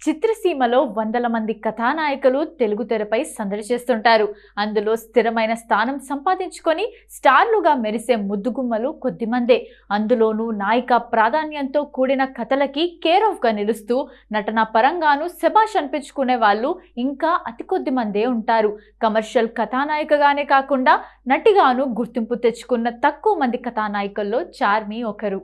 చిత్రసీమలో వందల మంది కథానాయకులు తెలుగు తెరపై సందడి చేస్తుంటారు. అందులో స్థిరమైన స్థానం సంపాదించుకొని స్టార్లుగా మెరిసే ముద్దుగుమ్మలు కొద్దిమందే. అందులోనూ నాయిక ప్రాధాన్యంతో కూడిన కథలకి కేర్ ఆఫ్ గా నిలుస్తూ నటన పరంగాను శభాష్ అనిపించుకునే వాళ్ళు ఇంకా అతి కొద్ది మందే ఉంటారు. కమర్షియల్ కథానాయికగానే కాకుండా నటిగాను గుర్తింపు తెచ్చుకున్న తక్కువ మంది కథానాయికల్లో చార్మి ఒకరు.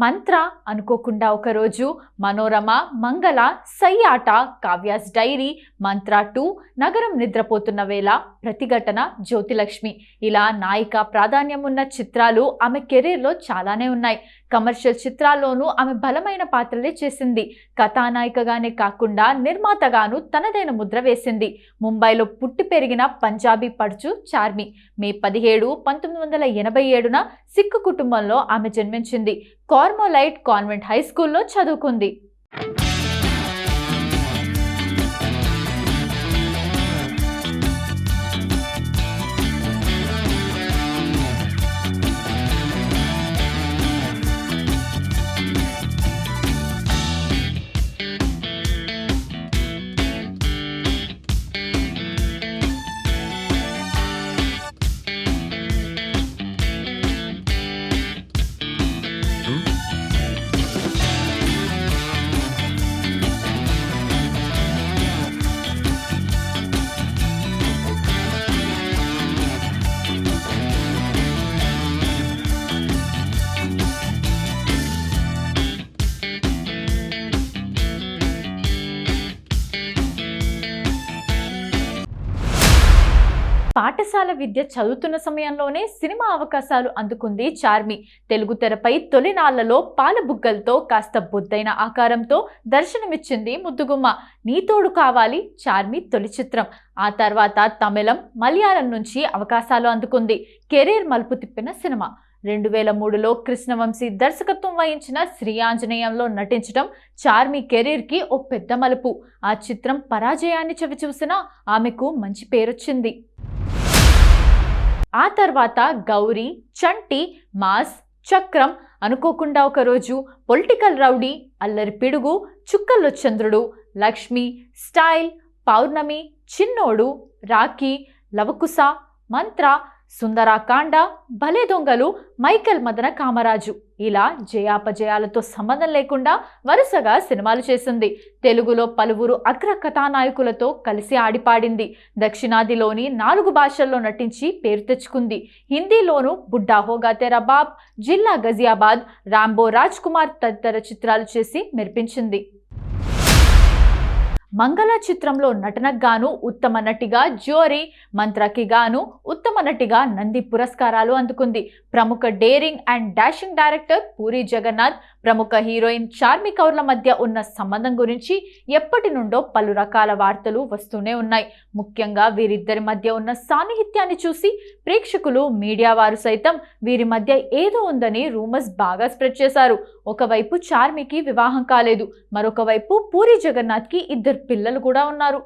మంత్ర అనుకోకుండా ఒకరోజు, మనోరమ, మంగళ, సయ్యాట, కావ్యాస్ డైరీ, మంత్ర 2, నగరం నిద్రపోతున్న వేళ, ప్రతిఘటన, జ్యోతిలక్ష్మి ఇలా నాయిక ప్రాధాన్యం ఉన్న చిత్రాలు ఆమె కెరీర్లో చాలానే ఉన్నాయి. కమర్షియల్ చిత్రాల్లోనూ ఆమె బలమైన పాత్రలే చేసింది. కథానాయికగానే కాకుండా నిర్మాతగాను తనదైన ముద్ర వేసింది. ముంబైలో పుట్టి పెరిగిన పంజాబీ పడుచు చార్మి. మే 17, 1987న సిక్కు కుటుంబంలో ఆమె జన్మించింది. కార్మోలైట్ కాన్వెంట్ హై స్కూల్లో చదువుకుంది. పాఠశాల విద్య చదువుతున్న సమయంలోనే సినిమా అవకాశాలు అందుకుంది చార్మి. తెలుగు తెరపై తొలినాళ్లలో పాలబుగ్గలతో కాస్త బొద్దైన ఆకారంతో దర్శనమిచ్చింది ముద్దుగుమ్మ. నీ తోడు కావాలి చార్మి తొలి చిత్రం. ఆ తర్వాత తమిళం, మలయాళం నుంచి అవకాశాలు అందుకుంది. కెరీర్ మలుపు తిప్పిన సినిమా 2003లో కృష్ణవంశీ దర్శకత్వం వహించిన శ్రీ ఆంజనేయంలో నటించడం చార్మి కెరీర్కి ఓ పెద్ద మలుపు. ఆ చిత్రం పరాజయాన్ని చవిచూసినా ఆమెకు మంచి పేరొచ్చింది. ఆ తర్వాత గౌరీ, చంటి, మాస్, చక్రం, అనుకోకుండా ఒకరోజు, పొలిటికల్ రౌడీ, అల్లరి పిడుగు, చుక్కల్లో చంద్రుడు, లక్ష్మి, స్టైల్, పౌర్ణమి, చిన్నోడు, రాఖీ, లవకుశ, మంత్ర, సుందరాకాండ, భలే దొంగలు, మైకేల్ మదన కామరాజు ఇలా జయాపజయాలతో సంబంధం లేకుండా వరుసగా సినిమాలు చేసింది. తెలుగులో పలువురు అగ్ర కథానాయకులతో కలిసి ఆడిపాడింది. దక్షిణాదిలోని 4 భాషల్లో నటించి పేరు తెచ్చుకుంది. హిందీలోనూ బుడ్డా హోగా తెరా బాప్, జిల్లా గజియాబాద్, రాంబో, రాజ్ కుమార్ తదితర చిత్రాలు చేసి మెరిపించింది. మంగళ చిత్రంలో నటనకు గాను ఉత్తమ నటిగా జ్యోరీ, మంత్రకి గాను ఉత్తమ నటిగా నంది పురస్కారాలు అందుకుంది. ప్రముఖ daring and dashing director Puri Jagannadh, ప్రముఖ హీరోయిన్ చార్మి కౌర్ల మధ్య ఉన్న సంబంధం గురించి ఎప్పటి నుండో పలు రకాల వార్తలు వస్తూనే ఉన్నాయి. ముఖ్యంగా వీరిద్దరి మధ్య ఉన్న సాన్నిహిత్యాన్ని చూసి ప్రేక్షకులు, మీడియా వారు సైతం వీరి మధ్య ఏదో ఉందని రూమర్స్ బాగా స్ప్రెడ్ చేశారు. ఒకవైపు చార్మికి వివాహం కాలేదు, మరొక వైపు పూరి జగన్నాథ్కి 2 పిల్లలు కూడా ఉన్నారు.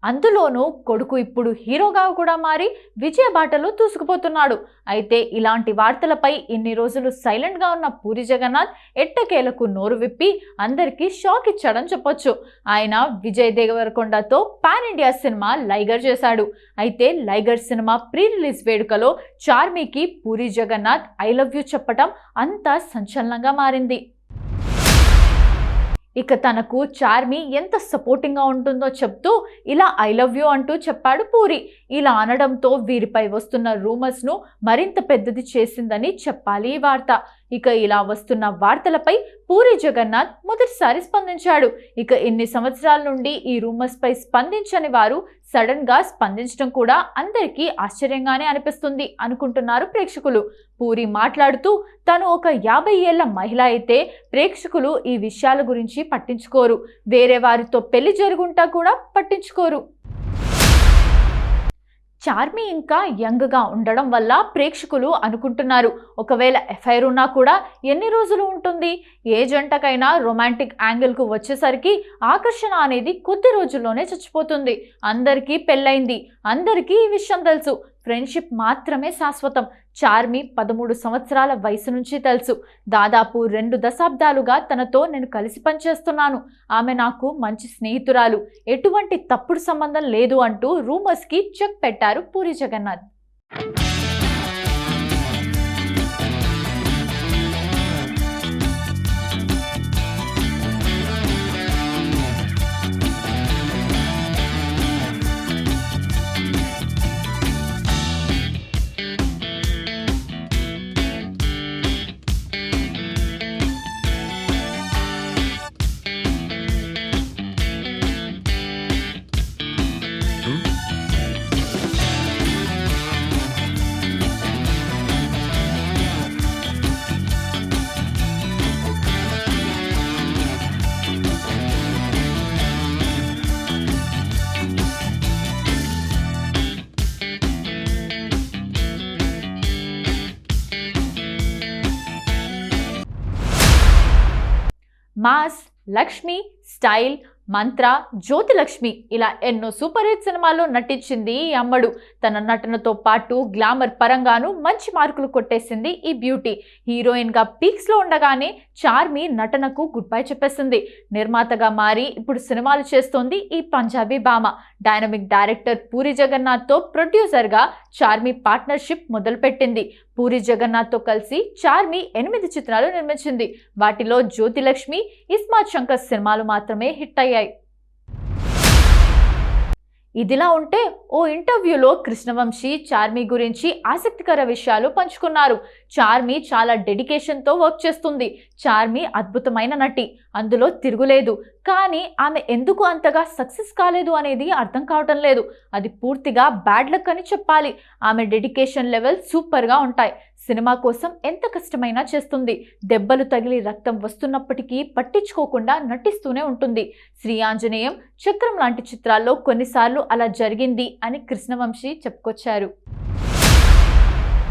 అందులోనూ కొడుకు ఇప్పుడు హీరోగా కూడా మారి విజయ బాటలో దూసుకుపోతున్నాడు. అయితే ఇలాంటి వార్తలపై ఇన్ని రోజులు సైలెంట్గా ఉన్న పూరి జగన్నాథ్ ఎట్టకేలకు నోరు విప్పి అందరికీ షాక్ ఇచ్చాడని చెప్పొచ్చు. ఆయన విజయ్ దేవరకొండతో పాన్ ఇండియా సినిమా లైగర్ చేశాడు. అయితే లైగర్ సినిమా ప్రీ రిలీజ్ వేడుకలో చార్మికి Puri Jagannadh I love you చెప్పటం అంతా సంచలనంగా మారింది. ఇక తనకు చార్మి ఎంత సపోర్టింగ్గా ఉంటుందో చెప్తూ ఇలా ఐ లవ్ యూ అంటూ చెప్పాడు పూరి. ఇలా అనడంతో వీరిపై వస్తున్న రూమర్స్ను మరింత పెద్దది చేసిందని చెప్పాలి ఈ వార్త. ఇక ఇలా వస్తున్న వార్తలపై పూరి జగన్నాథ్ మొదటిసారి స్పందించాడు. ఇక ఇన్ని సంవత్సరాల నుండి ఈ రూమర్స్ పై స్పందించని వారు సడన్ గా స్పందించడం కూడా అందరికీ ఆశ్చర్యంగానే అనిపిస్తుంది అనుకుంటున్నారు ప్రేక్షకులు. పూరి మాట్లాడుతూ తను ఒక 50 ఏళ్ల మహిళ అయితే ప్రేక్షకులు ఈ విషయాల గురించి పట్టించుకోరు, వేరే వారితో పెళ్లి జరుగుంటా కూడా పట్టించుకోరు. చార్మి ఇంకా యంగ్గా ఉండడం వల్ల ప్రేక్షకులు అనుకుంటున్నారు ఒకవేళ ఎఫ్ఐఆర్ ఉన్నా కూడా ఎన్ని రోజులు ఉంటుంది. ఏ జంటకైనా రొమాంటిక్ యాంగిల్కు వచ్చేసరికి ఆకర్షణ అనేది కొద్ది రోజుల్లోనే చచ్చిపోతుంది. అందరికీ పెళ్ళైంది, అందరికీ ఈ విషయం తెలుసు. ఫ్రెండ్షిప్ మాత్రమే శాశ్వతం. చార్మి 13 సంవత్సరాల వయసు నుంచి తెలుసు. దాదాపు 2 దశాబ్దాలుగా తనతో నేను కలిసి పనిచేస్తున్నాను. ఆమె నాకు మంచి స్నేహితురాలు. ఎటువంటి తప్పుడు సంబంధం లేదు అంటూ రూమర్స్కి చెక్ పెట్టారు పూరి జగన్నాథ్. మాస్, లక్ష్మి, స్టైల్, మంత్ర, జ్యోతిలక్ష్మి ఇలా ఎన్నో సూపర్ హిట్ సినిమాల్లో నటించింది ఈ అమ్మడు. తన నటనతో పాటు గ్లామర్ పరంగాను మంచి మార్కులు కొట్టేసింది ఈ బ్యూటీ. హీరోయిన్గా పీక్స్లో ఉండగానే చార్మి నటనకు గుడ్ బై చెప్పేసింది. నిర్మాతగా మారి ఇప్పుడు సినిమాలు చేస్తోంది ఈ పంజాబీ భామ. డైనమిక్ డైరెక్టర్ పూరి జగన్నాథ్తో ప్రొడ్యూసర్గా చార్మి పార్ట్నర్షిప్ మొదలుపెట్టింది. పూరి జగన్నాథ్తో కలిసి చార్మి 8 చిత్రాలు నిర్మించింది. వాటిలో జ్యోతిలక్ష్మి, ఇస్మార్ట్ శంకర్ సినిమాలు మాత్రమే హిట్ అయ్యాయి. ఇదిలా ఉంటే ఓ ఇంటర్వ్యూలో కృష్ణవంశీ చార్మి గురించి ఆసక్తికర విషయాలు పంచుకున్నారు. చార్మి చాలా డెడికేషన్తో వర్క్ చేస్తుంది. చార్మి అద్భుతమైన నటి, అందులో తిరుగులేదు. కానీ ఆమె ఎందుకు అంతగా సక్సెస్ కాలేదు అనేది అర్థం కావటం లేదు. అది పూర్తిగా బ్యాడ్ లక్ అని చెప్పాలి. ఆమె డెడికేషన్ లెవెల్ సూపర్గా ఉంటాయి. సినిమా కోసం ఎంత కష్టమైనా చేస్తుంది. దెబ్బలు తగిలి రక్తం వస్తున్నప్పటికీ పట్టించుకోకుండా నటిస్తూనే ఉంటుంది. శ్రీ ఆంజనేయం, చక్రం లాంటి చిత్రాల్లో కొన్నిసార్లు అలా జరిగింది అని కృష్ణవంశీ చెప్పుకొచ్చారు.